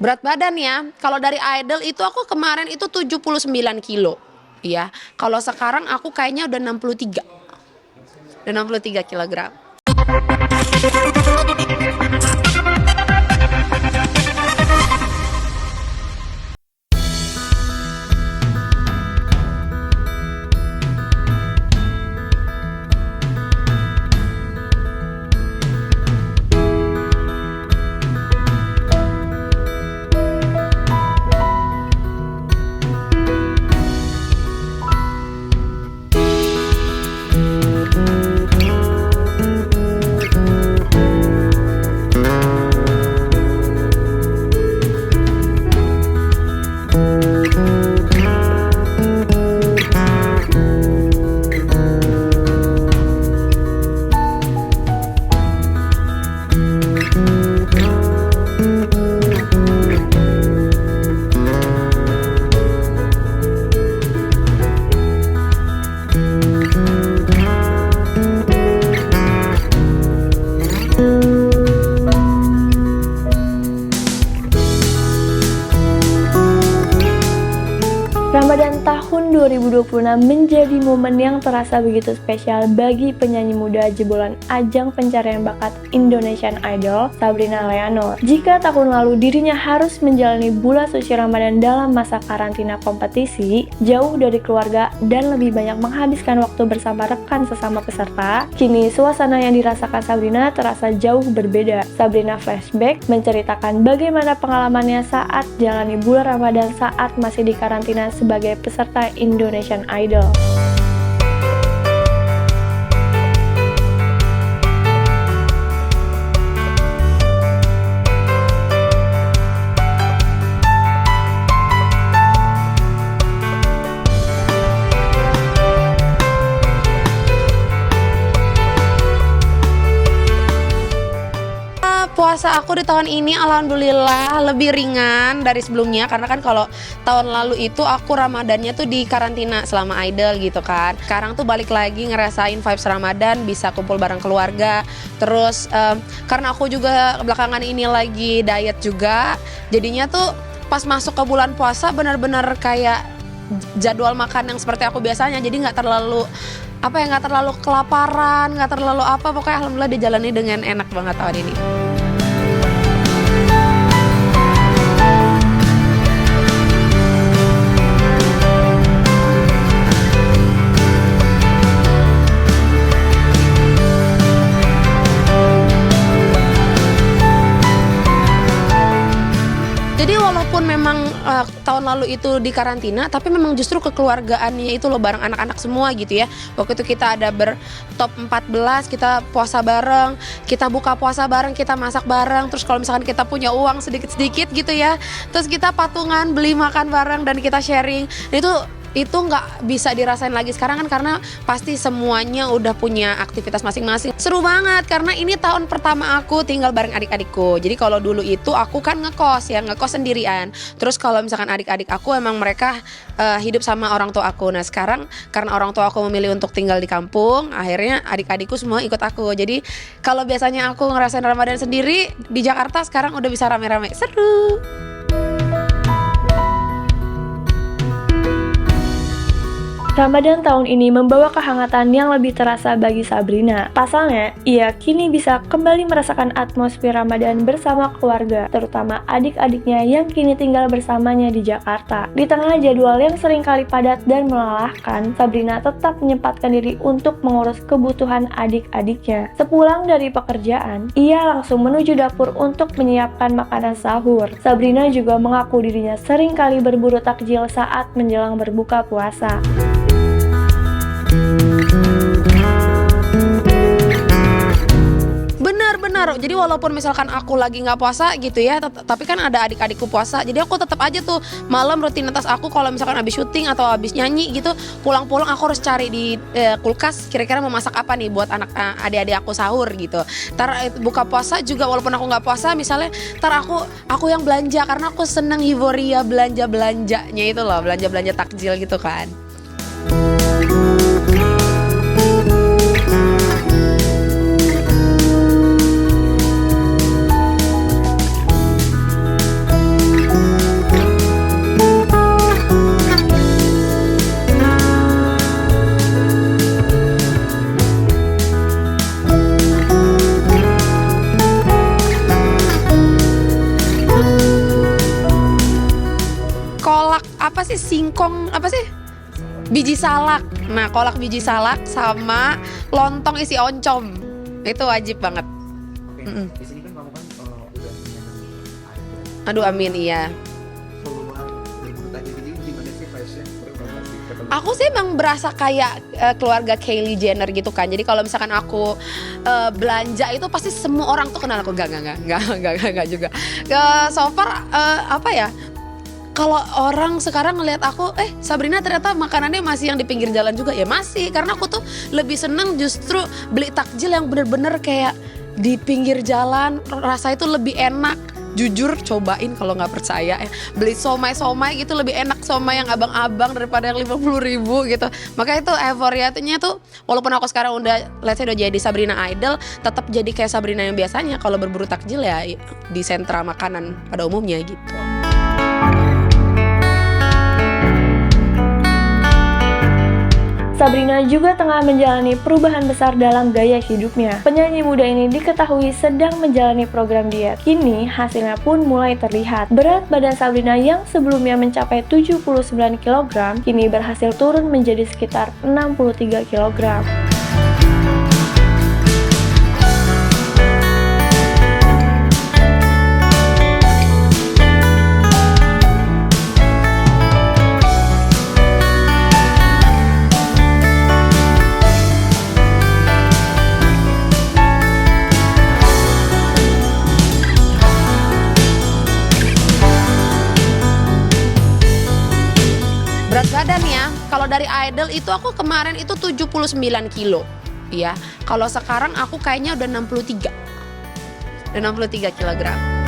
Berat badan ya, kalau dari idol itu aku kemarin itu 79 kilo. Iya, kalau sekarang aku kayaknya udah 63. Udah 63 kilogram. Ramadan tahun 2026 menjadi momen yang terasa begitu spesial bagi penyanyi muda jebolan ajang pencarian bakat Indonesian Idol, Sabrina Leano. Jika tahun lalu dirinya harus menjalani bulan suci Ramadan dalam masa karantina kompetisi, jauh dari keluarga dan lebih banyak menghabiskan waktu bersama rekan sesama peserta, kini suasana yang dirasakan Sabrina terasa jauh berbeda. Sabrina flashback menceritakan bagaimana pengalamannya saat jalani bulan Ramadan saat masih di karantina sebagai peserta Indonesian Idol. Puasa aku di tahun ini alhamdulillah lebih ringan dari sebelumnya, karena kan kalau tahun lalu itu aku Ramadannya tuh di karantina selama idol gitu kan. Sekarang tuh balik lagi ngerasain vibes Ramadan, bisa kumpul bareng keluarga. Terus karena aku juga belakangan ini lagi diet juga, jadinya tuh pas masuk ke bulan puasa benar-benar kayak jadwal makan yang seperti aku biasanya. Jadi nggak terlalu nggak terlalu kelaparan, nggak terlalu pokoknya alhamdulillah dijalani dengan enak banget tahun ini. Jadi walaupun memang tahun lalu itu di karantina, tapi memang justru kekeluargaannya itu loh bareng anak-anak semua gitu ya. Waktu itu kita ada bertop 14, kita puasa bareng, kita buka puasa bareng, kita masak bareng. Terus kalau misalkan kita punya uang sedikit-sedikit gitu ya, terus kita patungan beli makan bareng dan kita sharing. Dan itu nggak bisa dirasain lagi sekarang kan, karena pasti semuanya udah punya aktivitas masing-masing. Seru banget karena ini tahun pertama aku tinggal bareng adik-adikku. Jadi kalau dulu itu aku kan ngekos sendirian. Terus kalau misalkan adik-adik aku emang mereka hidup sama orang tua aku. Nah sekarang karena orang tua aku memilih untuk tinggal di kampung, akhirnya adik-adikku semua ikut aku. Jadi kalau biasanya aku ngerasain Ramadan sendiri di Jakarta, sekarang udah bisa rame-rame. Seru. Ramadan tahun ini membawa kehangatan yang lebih terasa bagi Sabrina. Pasalnya, ia kini bisa kembali merasakan atmosfer Ramadan bersama keluarga, terutama adik-adiknya yang kini tinggal bersamanya di Jakarta. Di tengah jadwal yang seringkali padat dan melelahkan, Sabrina tetap menyempatkan diri untuk mengurus kebutuhan adik-adiknya. Sepulang dari pekerjaan, ia langsung menuju dapur untuk menyiapkan makanan sahur. Sabrina juga mengaku dirinya seringkali berburu takjil saat menjelang berbuka puasa. Benar, jadi walaupun misalkan aku lagi nggak puasa gitu ya, tapi kan ada adik-adikku puasa, jadi aku tetap aja tuh malam rutinitas aku kalau misalkan habis syuting atau habis nyanyi gitu, pulang-pulang aku harus cari di kulkas kira-kira mau masak apa nih buat adik-adik aku sahur gitu. Ntar buka puasa juga walaupun aku nggak puasa, misalnya ntar aku yang belanja karena aku seneng euforia belanja-belanjanya itu loh, belanja-belanja takjil gitu kan. apa sih singkong apa sih? Biji salak. Nah, kolak biji salak sama lontong isi oncom. Itu wajib banget. Oke. Di sini kan kamu kan udah punya Aduh amin iya. peluang berburu tadi, jadi gimana sih fashion berpromosi ketemu? Aku sih emang berasa kayak keluarga Kylie Jenner gitu kan. Jadi kalau misalkan aku belanja itu pasti semua orang tuh kenal aku. Enggak juga. So far apa ya? Kalau orang sekarang ngelihat aku, Sabrina ternyata makanannya masih yang di pinggir jalan juga ya masih. Karena aku tuh lebih seneng justru beli takjil yang bener-bener kayak di pinggir jalan, rasa itu lebih enak. Jujur cobain kalau nggak percaya ya. Beli somai gitu lebih enak somai yang abang-abang daripada yang 50.000 gitu. Makanya itu euforianya tuh walaupun aku sekarang udah let's say udah jadi Sabrina Idol, tetap jadi kayak Sabrina yang biasanya kalau berburu takjil ya di sentra makanan pada umumnya gitu. Sabrina juga tengah menjalani perubahan besar dalam gaya hidupnya. Penyanyi muda ini diketahui sedang menjalani program diet. Kini hasilnya pun mulai terlihat. Berat badan Sabrina yang sebelumnya mencapai 79 kg, kini berhasil turun menjadi sekitar 63 kg. Berat badan ya, kalau dari Idol itu aku kemarin itu 79 kilo ya. Kalau sekarang aku kayaknya udah 63 kilogram.